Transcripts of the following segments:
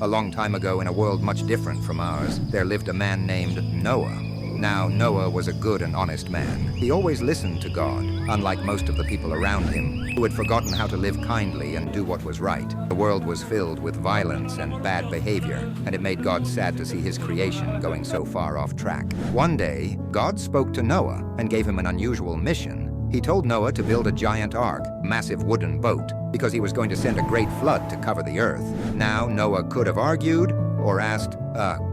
A long time ago, in a world much different from ours, there lived a man named Noah. Now, Noah was a good and honest man. He always listened to God, unlike most of the people around him, who had forgotten how to live kindly and do what was right. The world was filled with violence and bad behavior, and it made God sad to see his creation going so far off track. One day, God spoke to Noah and gave him an unusual mission. He told Noah to build a giant ark, a massive wooden boat, because he was going to send a great flood to cover the earth. Now, Noah could have argued or asked,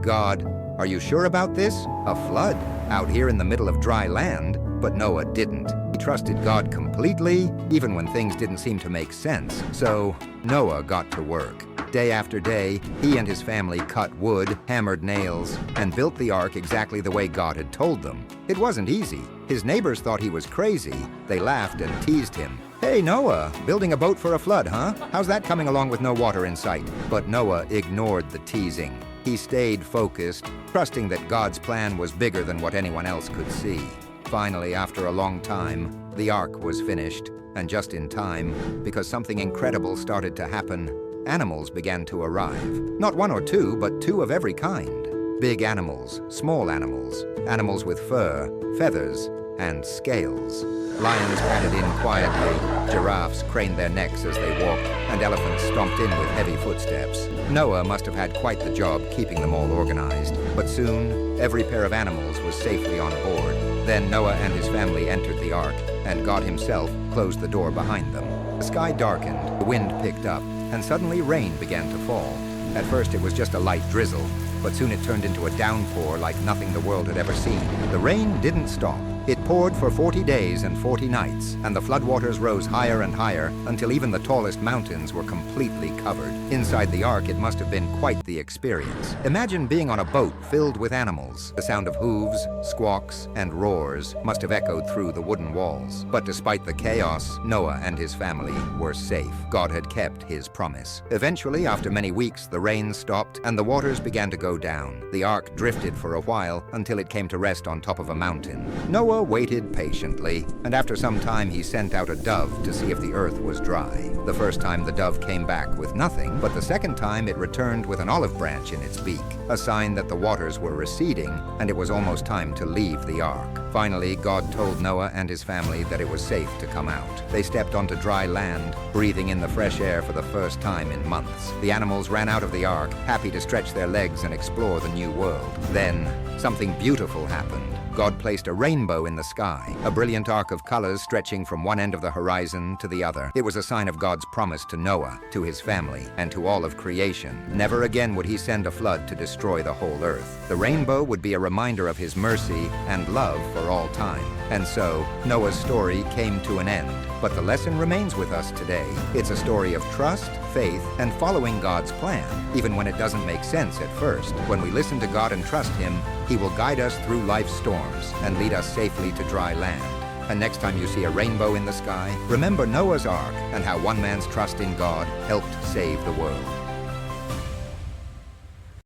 God, are you sure about this? A flood out here in the middle of dry land? But Noah didn't. He trusted God completely, even when things didn't seem to make sense. So Noah got to work. Day after day, he and his family cut wood, hammered nails, and built the ark exactly the way God had told them. It wasn't easy. His neighbors thought he was crazy. They laughed and teased him. Hey, Noah, building a boat for a flood, huh? How's that coming along with no water in sight? But Noah ignored the teasing. He stayed focused, trusting that God's plan was bigger than what anyone else could see. Finally, after a long time, the ark was finished, and just in time, because something incredible started to happen. Animals began to arrive. Not one or two, but two of every kind. Big animals, small animals, animals with fur, feathers, and scales. Lions padded in quietly, giraffes craned their necks as they walked, and elephants stomped in with heavy footsteps. Noah must have had quite the job keeping them all organized, but soon every pair of animals was safely on board. Then Noah and his family entered the ark, and God himself closed the door behind them. The sky darkened, the wind picked up, and suddenly rain began to fall. At first it was just a light drizzle, but soon it turned into a downpour like nothing the world had ever seen. The rain didn't stop. It poured for 40 days and 40 nights, and the floodwaters rose higher and higher until even the tallest mountains were completely covered. Inside the ark, it must have been quite the experience. Imagine being on a boat filled with animals. The sound of hooves, squawks, and roars must have echoed through the wooden walls. But despite the chaos, Noah and his family were safe. God had kept his promise. Eventually, after many weeks, the rain stopped and the waters began to go down. The ark drifted for a while until it came to rest on top of a mountain. Noah waited patiently, and after some time he sent out a dove to see if the earth was dry. The first time the dove came back with nothing, but the second time it returned with an olive branch in its beak, a sign that the waters were receding and it was almost time to leave the ark. Finally, God told Noah and his family that it was safe to come out. They stepped onto dry land, breathing in the fresh air for the first time in months. The animals ran out of the ark, happy to stretch their legs and explore the new world. Then, something beautiful happened. God placed a rainbow in the sky, a brilliant arc of colors stretching from one end of the horizon to the other. It was a sign of God's promise to Noah, to his family, and to all of creation. Never again would he send a flood to destroy the whole earth. The rainbow would be a reminder of his mercy and love for all time. And so, Noah's story came to an end. But the lesson remains with us today. It's a story of trust, faith, and following God's plan, even when it doesn't make sense at first. When we listen to God and trust him, he will guide us through life's storms and lead us safely to dry land. And next time you see a rainbow in the sky, remember Noah's Ark and how one man's trust in God helped save the world.